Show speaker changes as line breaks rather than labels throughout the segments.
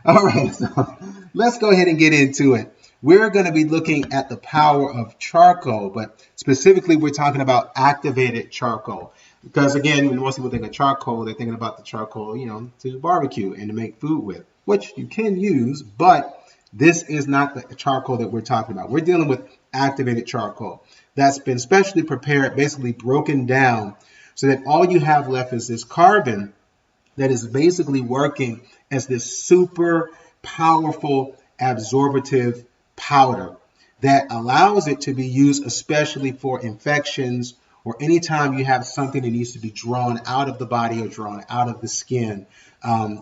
All right, so let's go ahead and get into it. We're going to be looking at the power of charcoal, but specifically we're talking about activated charcoal. Because again, when most people think of charcoal, they're thinking about the charcoal, to barbecue and to make food with, which you can use, but this is not the charcoal that we're talking about. We're dealing with activated charcoal that's been specially prepared, basically broken down, so that all you have left is this carbon that is basically working as this super powerful absorptive powder that allows it to be used especially for infections or anytime you have something that needs to be drawn out of the body or drawn out of the skin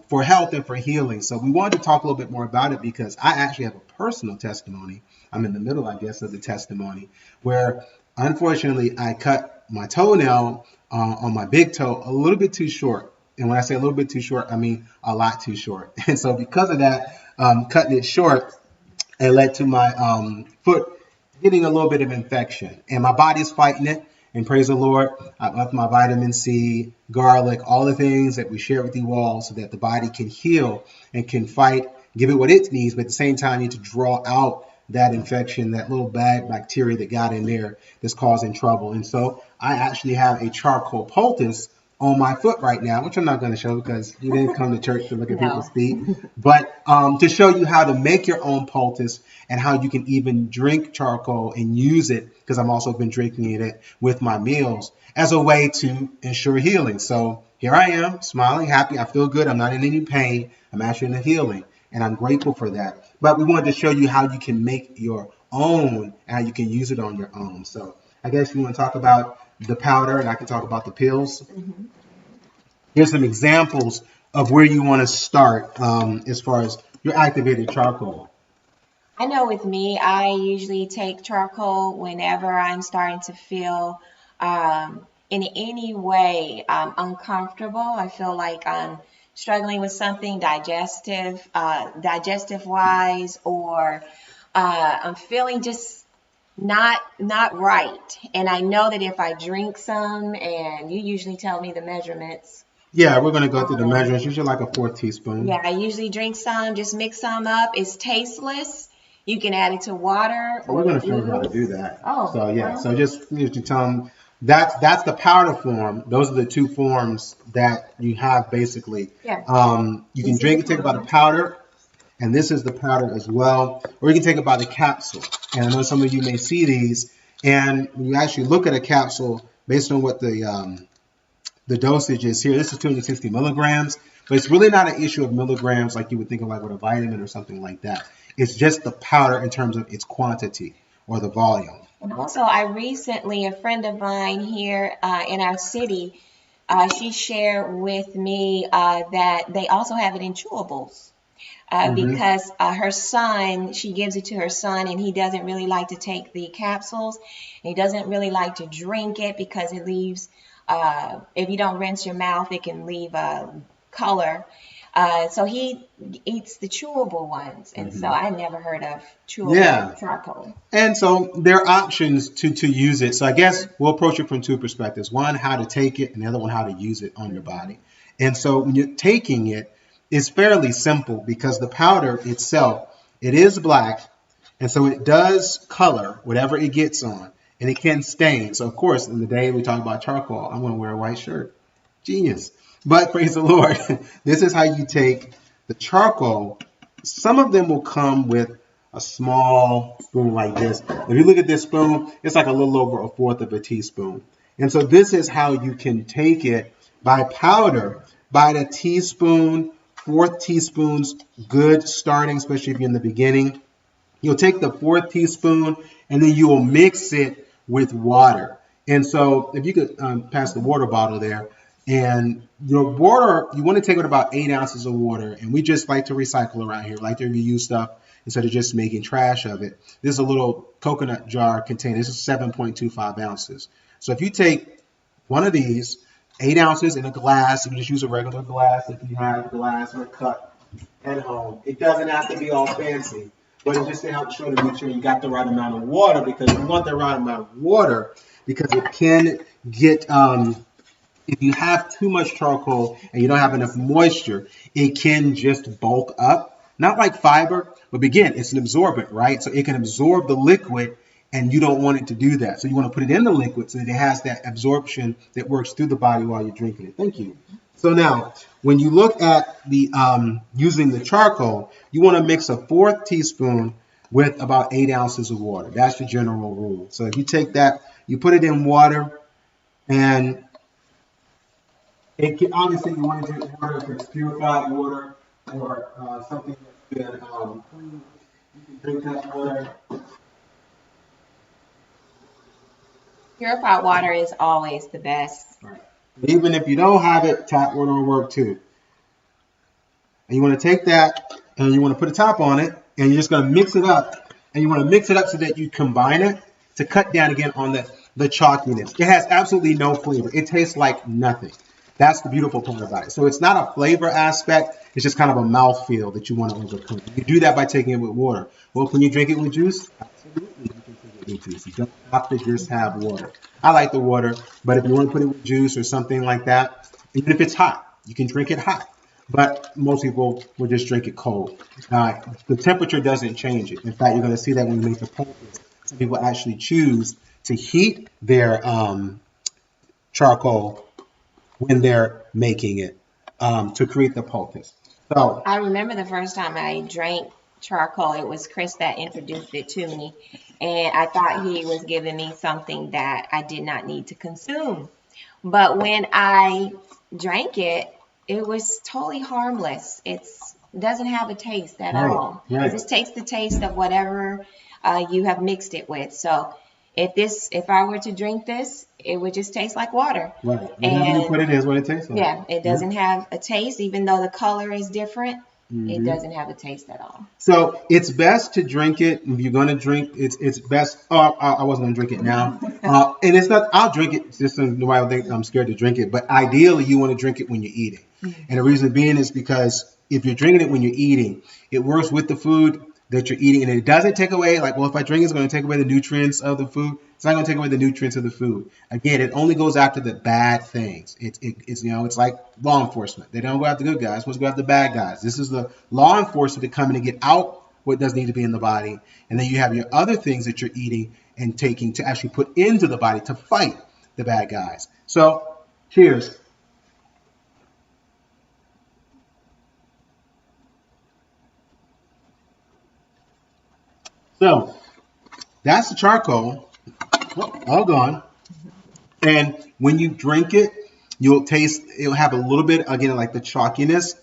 for health and for healing. So we wanted to talk a little bit more about it because I actually have a personal testimony. I'm in the middle, I guess, of the testimony where unfortunately I cut my toenail on my big toe a little bit too short. And when I say a little bit too short, I mean a lot too short. And so because of that, cutting it short, it led to my foot getting a little bit of infection. And my body's fighting it. And praise the Lord, I upped my vitamin C, garlic, all the things that we share with you all so that the body can heal and can fight, give it what it needs, but at the same time need to draw out that infection, that little bad bacteria that got in there that's causing trouble. And so I actually have a charcoal poultice on my foot right now, which I'm not going to show because you didn't come to church to look at people's feet, but to show you how to make your own poultice and how you can even drink charcoal and use it, because I've also been drinking it with my meals as a way to ensure healing. So here I am, smiling, happy. I feel good. I'm not in any pain. I'm actually in a healing, and I'm grateful for that. But we wanted to show you how you can make your own and how you can use it on your own. So I guess you want to talk about the powder, and I can talk about the pills. Mm-hmm. Here's some examples of where you want to start as far as your activated charcoal.
I know with me, I usually take charcoal whenever I'm starting to feel in any way uncomfortable. I feel like I'm struggling with something digestive wise, or I'm feeling just not right. And I know that if I drink some, and you usually tell me the measurements.
Yeah, we're going to go through the measurements. Usually like a 4 teaspoon.
Yeah, I usually drink some, just mix some up. It's tasteless. You can add it to water.
Well, we're going to show you how to do that.
Oh.
So yeah, so just to tell them that's the powder form. Those are the two forms that you have basically.
Yeah.
You can take it by the powder. And this is the powder as well, or you can take it by the capsule. And I know some of you may see these, and when you actually look at a capsule based on what the dosage is here, this is 260 milligrams, but it's really not an issue of milligrams like you would think of like with a vitamin or something like that. It's just the powder in terms of its quantity or the volume.
And also, a friend of mine here in our city, she shared with me that they also have it in chewables. Because her son, she gives it to her son, and he doesn't really like to take the capsules. And he doesn't really like to drink it because it leaves, if you don't rinse your mouth, it can leave color. So he eats the chewable ones. And so I never heard of chewable charcoal.
And so there are options to use it. So I guess we'll approach it from two perspectives. One, how to take it, and the other one, how to use it on your body. And so when you're taking it, it's fairly simple because the powder itself, it is black, and so it does color whatever it gets on, and it can stain. So, of course, in the day we talk about charcoal, I'm going to wear a white shirt. Genius. But praise the Lord, this is how you take the charcoal. Some of them will come with a small spoon like this. If you look at this spoon, it's like a little over 1/4 of a teaspoon. And so this is how you can take it by powder, by the teaspoon, 4 teaspoons, good starting, especially if you're in the beginning. You'll take the 4th teaspoon and then you will mix it with water. And so if you could pass the water bottle there, and your water, you want to take it about 8 ounces of water. And we just like to recycle around here, like to reuse stuff instead of just making trash of it. This is a little coconut jar container. This is 7.25 ounces. So if you take one of these, 8 ounces in a glass, you can just use a regular glass if you have a glass or a cup at home. It doesn't have to be all fancy, but it's just to help show to make sure you got the right amount of water, because you want the right amount of water because it can get, if you have too much charcoal and you don't have enough moisture, it can just bulk up not like fiber, but again, it's an absorbent, right? So it can absorb the liquid, and you don't want it to do that. So you want to put it in the liquid so that it has that absorption that works through the body while you're drinking it. Thank you. So now, when you look at the using the charcoal, you want to mix a 1/4 teaspoon with about 8 ounces of water. That's the general rule. So if you take that, you put it in water, and it can, obviously you want to drink water if it's purified water or something that's been cleaned. You can drink that water.
Purified water is always the best.
Right. Even if you don't have it, tap water will work too. And you want to take that and you want to put a top on it, and you're just going to mix it up. And you want to mix it up so that you combine it to cut down again on the chalkiness. It has absolutely no flavor. It tastes like nothing. That's the beautiful part about it. So it's not a flavor aspect. It's just kind of a mouthfeel that you want to overcome. You do that by taking it with water. Well, can you drink it with juice? Absolutely, you can drink it with juice. You don't have to just have water. I like the water, but if you want to put it with juice or something like that, even if it's hot, you can drink it hot. But most people will just drink it cold. The temperature doesn't change it. In fact, you're going to see that when you make the poultice. Some people actually choose to heat their charcoal when they're making it to create the poultice. So
I remember the first time I drank charcoal, it was Chris that introduced it to me, and I thought he was giving me something that I did not need to consume. But when I drank it, it was totally harmless. It doesn't have a taste at all.
Right.
It just takes the taste of whatever you have mixed it with. So if I were to drink this, it would just taste like water.
Right. And what it is, what it tastes like.
Yeah, it doesn't have a taste, even though the color is different. It doesn't have a taste at all. So
it's best to drink it if you're gonna drink. It's best. Oh, I wasn't gonna drink it now. And it's not. I'll drink it. Just so nobody will think I'm scared to drink it. But ideally, you want to drink it when you're eating. And the reason being is because if you're drinking it when you're eating, it works with the food that you're eating, and it doesn't take away. Like, well, if I drink, it's going to take away the nutrients of the food. It's not going to take away the nutrients of the food. Again, it only goes after the bad things. It's it's like law enforcement. They don't go after the good guys. They're supposed to go after the bad guys. This is the law enforcement to come in and get out what doesn't need to be in the body, and then you have your other things that you're eating and taking to actually put into the body to fight the bad guys. So, cheers. So, that's the charcoal, all gone. And when you drink it, it'll have a little bit, again, like the chalkiness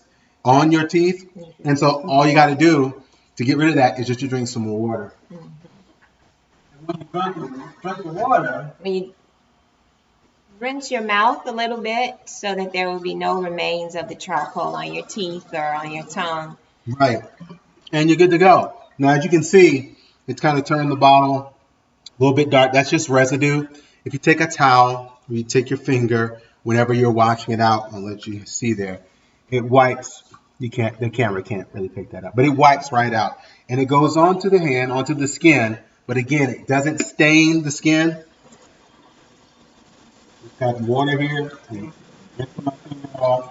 on your teeth. And so all you got to do to get rid of that is just to drink some more water. And when you drink the water,
you rinse your mouth a little bit so that there will be no remains of the charcoal on your teeth or on your tongue.
Right. And you're good to go. Now, as you can see, it's kind of turned the bottle a little bit dark. That's just residue. If you take a towel, or you take your finger, whenever you're washing it out, I'll let you see there, it wipes. The camera can't really pick that up, but it wipes right out. And it goes onto the hand, onto the skin. But again, it doesn't stain the skin. Just have water here.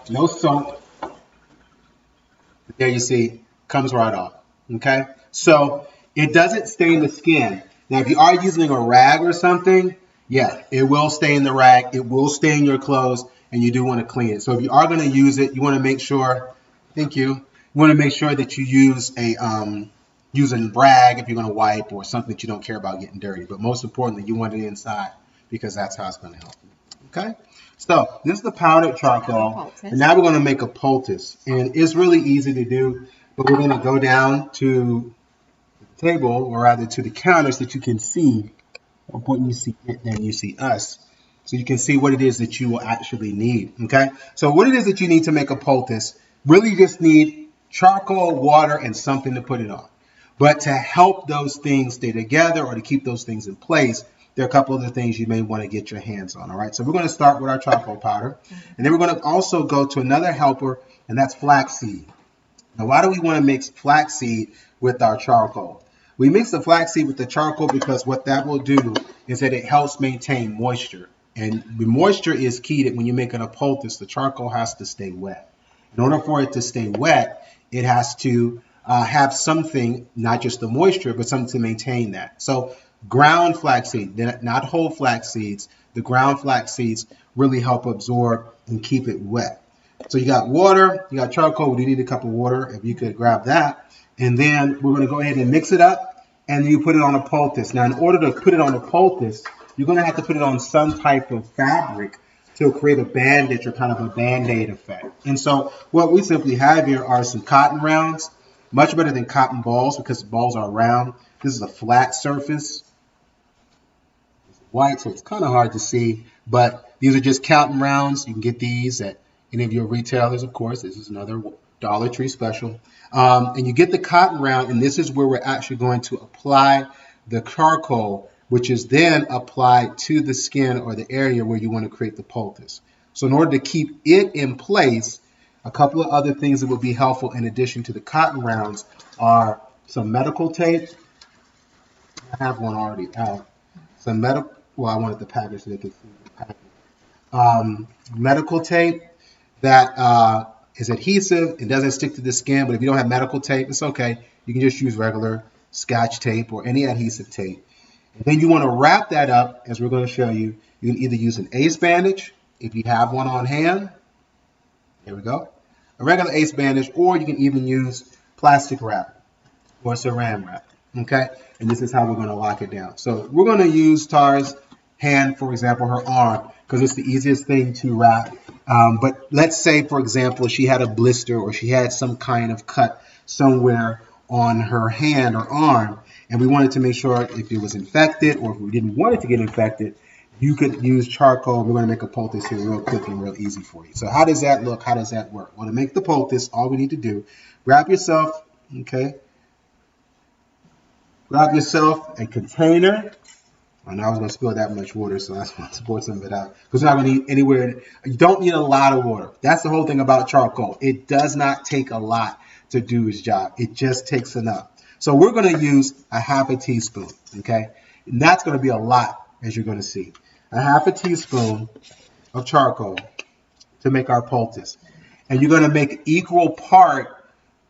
No soap. There you see, comes right off. Okay? So it doesn't stain the skin. Now, if you are using a rag or something, yeah, it will stain the rag. It will stain your clothes, and you do want to clean it. So if you are going to use it, you want to make sure, thank you, you want to make sure that you use a rag if you're going to wipe or something that you don't care about getting dirty. But most importantly, you want it inside because that's how it's going to help you. Okay? So this is the powdered charcoal, and now we're going to make a poultice. And it's really easy to do, but we're going to go down to table, or rather to the counters that you can see. When you see it, then you see us. So you can see what it is that you will actually need. Okay? So what it is that you need to make a poultice, really just need charcoal, water, and something to put it on. But to help those things stay together or to keep those things in place, there are a couple of the things you may want to get your hands on. All right? So we're going to start with our charcoal powder. And then we're going to also go to another helper, and that's flaxseed. Now, why do we want to mix flaxseed with our charcoal? We mix the flaxseed with the charcoal because what that will do is that it helps maintain moisture. And the moisture is key that when you're making a poultice, the charcoal has to stay wet. In order for it to stay wet, it has to have something, not just the moisture, but something to maintain that. So ground flaxseed, not whole flax seeds, the ground flax seeds really help absorb and keep it wet. So you got water, you got charcoal. We do need a cup of water if you could grab that. And then we're going to go ahead and mix it up, and you put it on a poultice. Now, in order to put it on a poultice, you're going to have to put it on some type of fabric to create a bandage or kind of a band-aid effect. And so what we simply have here are some cotton rounds, much better than cotton balls because the balls are round. This is a flat surface. It's white, so it's kind of hard to see, but these are just cotton rounds. You can get these at any of your retailers, of course. This is another Dollar Tree special. And you get the cotton round, and this is where we're actually going to apply the charcoal, which is then applied to the skin or the area where you want to create the poultice. So in order to keep it in place, a couple of other things that would be helpful in addition to the cotton rounds are some medical tape. I have one already out. Some medical, well, I wanted the package so they could see the package. Medical tape that is adhesive. It doesn't stick to the skin, but if you don't have medical tape, it's okay. You can just use regular Scotch tape or any adhesive tape. And then you want to wrap that up, as we're going to show you. You can either use an ace bandage, if you have one on hand. There we go. A regular ace bandage, or you can even use plastic wrap or saran wrap. Okay? And this is how we're going to lock it down. So we're going to use Tara's hand, for example, her arm, because it's the easiest thing to wrap. But let's say, for example, she had a blister or she had some kind of cut somewhere on her hand or arm, and we wanted to make sure if it was infected or if we didn't want it to get infected, you could use charcoal. We're going to make a poultice here real quick and real easy for you. So how does that look? How does that work? Well, to make the poultice, all we need to do, grab yourself, okay? Grab yourself a container. I know I was going to spill that much water, so that's why I poured some of it out. Because you're not going to need anywhere. You don't need a lot of water. That's the whole thing about charcoal. It does not take a lot to do its job. It just takes enough. So we're going to use a half a teaspoon, okay? And that's going to be a lot, as you're going to see. A half a teaspoon of charcoal to make our poultice. And you're going to make equal part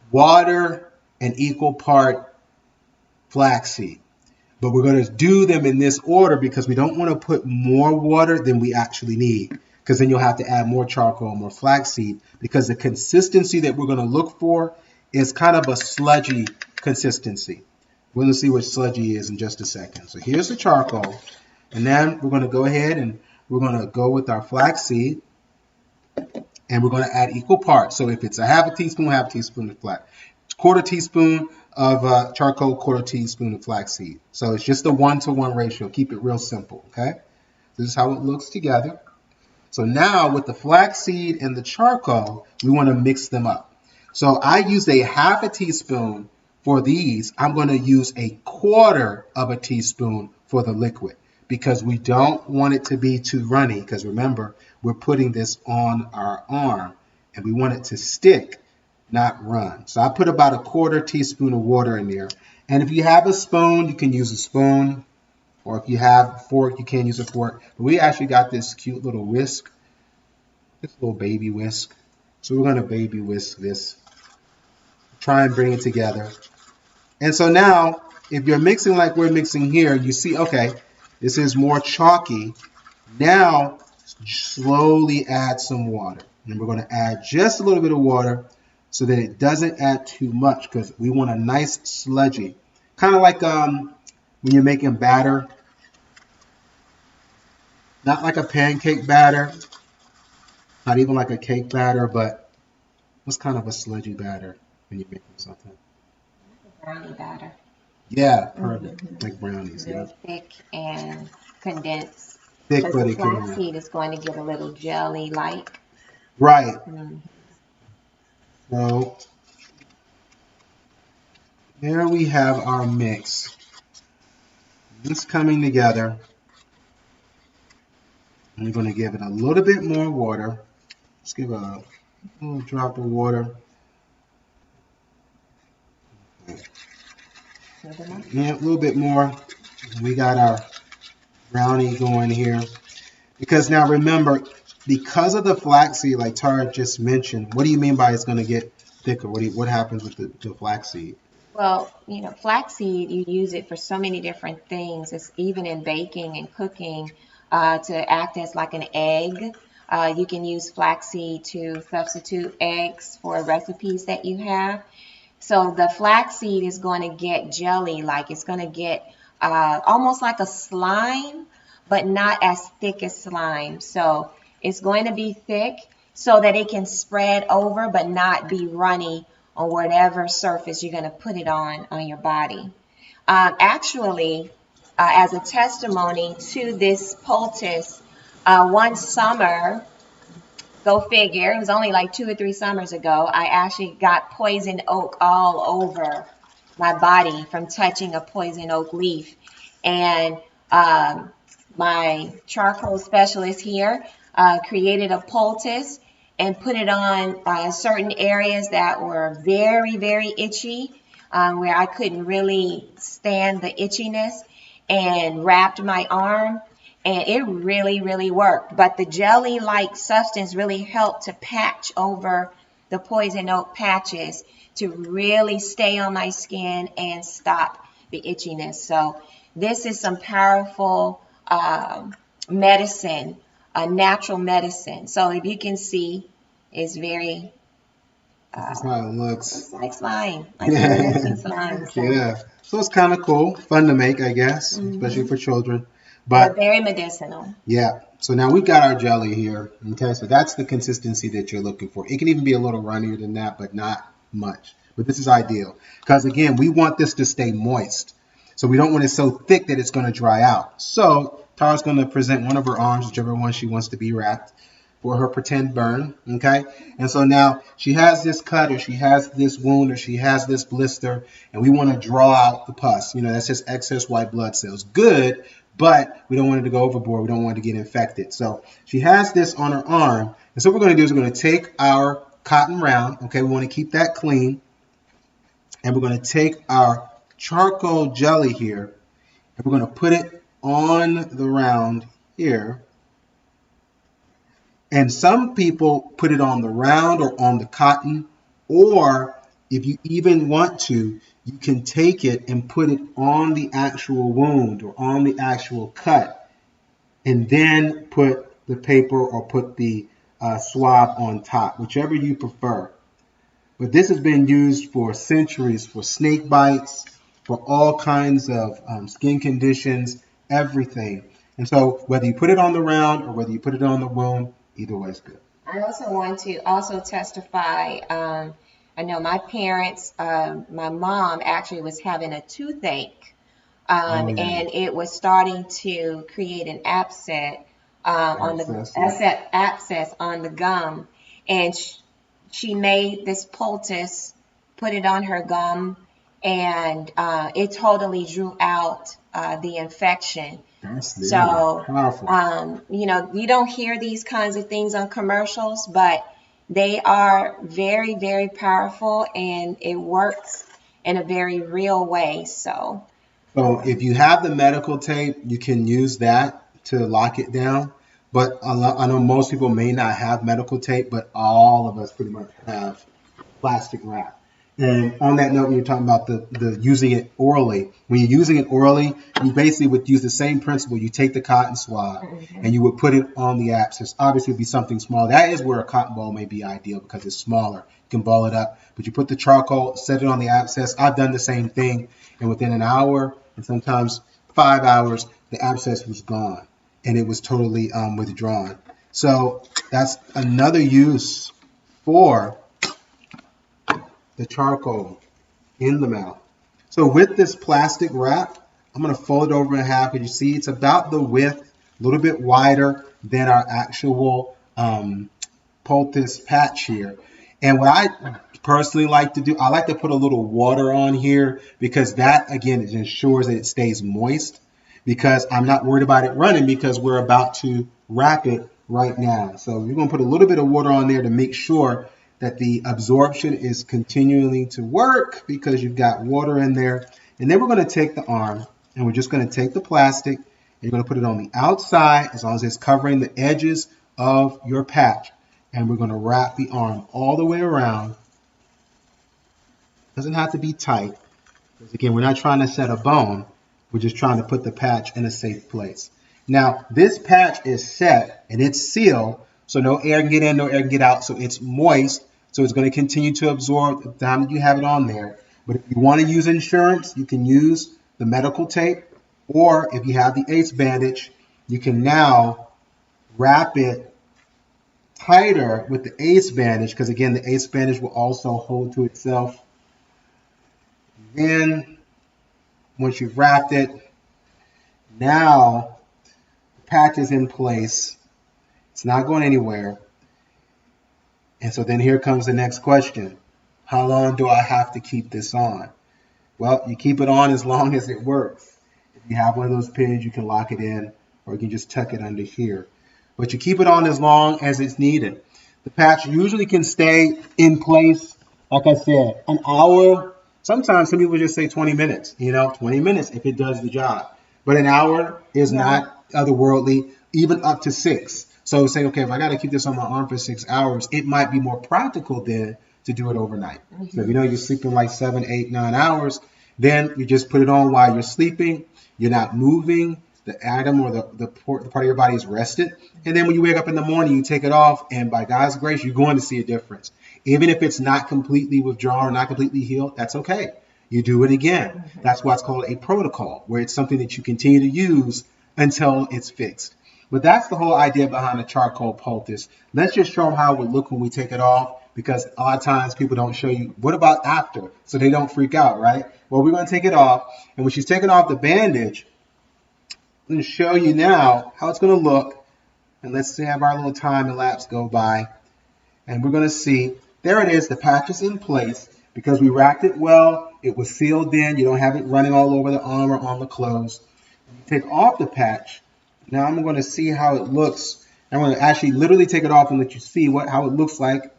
water and equal part flaxseed. But we're going to do them in this order because we don't want to put more water than we actually need, because then you'll have to add more charcoal, more flaxseed, because the consistency that we're going to look for is kind of a sludgy consistency. We're going to see what sludgy is in just a second. So here's the charcoal, and then we're going to go ahead and we're going to go with our flaxseed, and we're going to add equal parts. So if it's a half a teaspoon of flax, quarter teaspoon of charcoal, quarter teaspoon of flaxseed. So it's just a 1-to-1 ratio. Keep it real simple, okay? This is how it looks together. So now with the flaxseed and the charcoal, we want to mix them up. So I used a half a teaspoon for these. I'm going to use a quarter of a teaspoon for the liquid because we don't want it to be too runny, because remember, we're putting this on our arm and we want it to stick, not run. So I put about a quarter teaspoon of water in there. And if you have a spoon, you can use a spoon. Or if you have a fork, you can use a fork. But we actually got this cute little whisk. This little baby whisk. So we're going to baby whisk this. Try and bring it together. And so now, if you're mixing like we're mixing here, you see, okay, this is more chalky. Now, slowly add some water. And we're going to add just a little bit of water so that it doesn't add too much, because we want a nice sludgy. Kind of like when you're making batter. Not like a pancake batter. Not even like a cake batter, but what's kind of a sludgy batter when you're making something?
Brownie batter.
Yeah, perfect. Like brownies.
Very thick and condensed.
Thick,
because
but
the
it can.
flaxseed is going to get a little jelly-like.
Right.
Mm-hmm.
So there we have our mix. It's coming together. And we're going to give it a little bit more water. Let's give a little drop of water. Yeah, a little bit more. We got our brownie going here. Because now remember, because of the flaxseed, like Tara just mentioned, what do you mean by it's going to get thicker? What happens with the flaxseed?
Well, flaxseed, you use it for so many different things. It's even in baking and cooking to act as like an egg. You can use flaxseed to substitute eggs for recipes that you have. So the flaxseed is going to get jelly, like it's going to get almost like a slime, but not as thick as slime. So it's going to be thick so that it can spread over, but not be runny on whatever surface you're going to put it on your body. Actually, as a testimony to this poultice, one summer, go figure, it was only like 2 or 3 summers ago, I actually got poison oak all over my body from touching a poison oak leaf. And my charcoal specialist here created a poultice and put it on certain areas that were very, very itchy, where I couldn't really stand the itchiness, and wrapped my arm, and it really, really worked. But the jelly-like substance really helped to patch over the poison oak patches to really stay on my skin and stop the itchiness. So this is some powerful medicine, natural medicine. So if you can see, it's very
That's how it looks.
it's like slime, like slime. So.
Yeah. So it's kind of cool, fun to make, I guess, especially for children.
But
But
very medicinal.
yeah. So now we've got our jelly here. Okay. So that's the consistency that you're looking for. It can even be a little runnier than that, but not much. But this is ideal because, again, we want this to stay moist. So we don't want it so thick that it's going to dry out. So Tara's going to present one of her arms, whichever one she wants to be wrapped, for her pretend burn. Okay. And so now she has this cut, or she has this wound, or she has this blister, and we want to draw out the pus. That's just excess white blood cells. Good, but we don't want it to go overboard. We don't want it to get infected. So she has this on her arm. And so what we're going to do is we're going to take our cotton round. Okay. We want to keep that clean. And we're going to take our charcoal jelly here, and we're going to put it on the round here. And some people put it on the round or on the cotton, or if you even want to, you can take it and put it on the actual wound or on the actual cut, and then put the paper or put the swab on top, whichever you prefer. But this has been used for centuries for snake bites, for all kinds of skin conditions, everything. And so whether you put it on the round or whether you put it on the wound, either way is good.
I also want to testify. I know my parents, my mom actually was having a toothache, and it was starting to create an abscess on the gum, and she made this poultice, put it on her gum, and it totally drew out the infection. So
powerful.
You don't hear these kinds of things on commercials, but they are very, very powerful, and it works in a very real way. So
if you have the medical tape, you can use that to lock it down. But I know most people may not have medical tape, but all of us pretty much have plastic wrap. And on that note, when you're talking about the using it orally, when you're using it orally, you basically would use the same principle. You take the cotton swab and you would put it on the abscess. Obviously, it would be something small. That is where a cotton ball may be ideal because it's smaller. You can ball it up. But you put the charcoal, set it on the abscess. I've done the same thing. And within an hour and sometimes 5 hours, the abscess was gone. And it was totally withdrawn. So that's another use for the charcoal in the mouth. So with this plastic wrap, I'm going to fold it over in half. And you see it's about the width, a little bit wider than our actual poultice patch here. And what I personally like to do, I like to put a little water on here because that, again, it ensures that it stays moist, because I'm not worried about it running because we're about to wrap it right now. So you're going to put a little bit of water on there to make sure that the absorption is continuing to work because you've got water in there. And then we're going to take the arm and we're just going to take the plastic and you're going to put it on the outside as long as it's covering the edges of your patch. And we're going to wrap the arm all the way around Doesn't have to be tight. Because again, we're not trying to set a bone. We're just trying to put the patch in a safe place. Now, this patch is set and it's sealed, so no air can get in, no air can get out. So it's moist, so it's going to continue to absorb the time that you have it on there. But if you want to use insurance, you can use the medical tape, or if you have the ACE bandage, you can now wrap it tighter with the ACE bandage, because again, the ACE bandage will also hold to itself. Then, once you've wrapped it, now the patch is in place. It's not going anywhere. And so then here comes the next question. How long do I have to keep this on? Well, you keep it on as long as it works. If you have one of those pins, you can lock it in, or you can just tuck it under here. But you keep it on as long as it's needed. The patch usually can stay in place, like I said, an hour. Sometimes some people just say 20 minutes, 20 minutes if it does the job. But an hour is not otherworldly, even up to 6. So say, okay, if I got to keep this on my arm for 6 hours, it might be more practical then to do it overnight. So if you're sleeping like 7, 8, 9 hours, then you just put it on while you're sleeping. You're not moving. The atom or the part of your body is rested. And then when you wake up in the morning, you take it off, and by God's grace, you're going to see a difference. Even if it's not completely withdrawn or not completely healed, that's okay. You do it again. That's why it's called a protocol, where it's something that you continue to use until it's fixed. But that's the whole idea behind the charcoal poultice. Let's just show them how it would look when we take it off, because a lot of times people don't show you, what about after? So they don't freak out, right? Well, we're going to take it off. And when she's taking off the bandage, I'm going to show you now how it's going to look. And let's have our little time elapse go by. And we're going to see, there it is. The patch is in place because we wrapped it well. It was sealed in. You don't have it running all over the arm or on the clothes. You take off the patch. Now I'm going to see how it looks. I'm going to actually literally take it off and let you see how it looks like.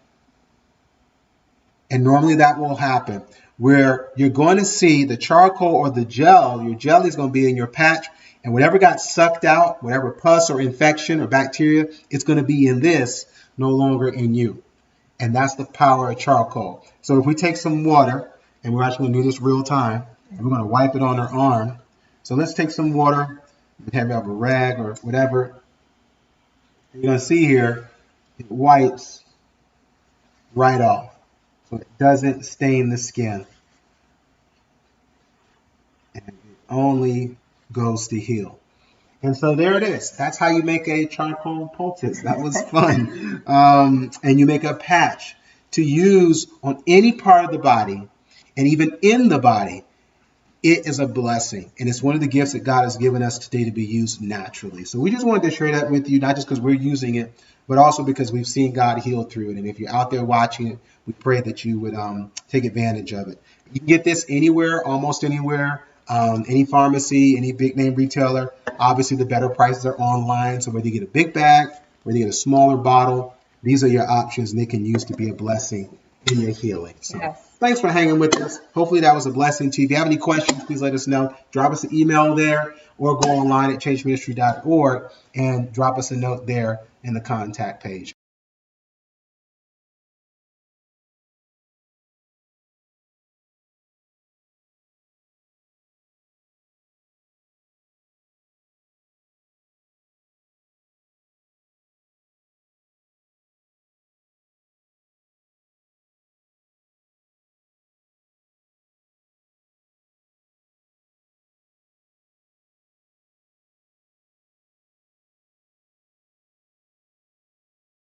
And normally that will happen, where you're going to see the charcoal or the gel. Your jelly is going to be in your patch. And whatever got sucked out, whatever pus or infection or bacteria, it's going to be in this, no longer in you. And that's the power of charcoal. So if we take some water, and we're actually going to do this real time, and we're going to wipe it on our arm. So let's take some water. We have a rag or whatever. You're going to see here, it wipes right off. So it doesn't stain the skin. And it only goes to heal. And so there it is. That's how you make a charcoal poultice. That was fun. And you make a patch to use on any part of the body, and even in the body. It is a blessing, and it's one of the gifts that God has given us today to be used naturally. So we just wanted to share that with you, not just because we're using it, but also because we've seen God heal through it. And if you're out there watching it, we pray that you would take advantage of it. You can get this anywhere, almost anywhere, any pharmacy, any big name retailer. Obviously, the better prices are online. So whether you get a big bag, whether you get a smaller bottle, these are your options, and they can use to be a blessing in your healing. So thanks for hanging with us. Hopefully that was a blessing to you. If you have any questions, please let us know. Drop us an email there, or go online at changeministry.org and drop us a note there in the contact page.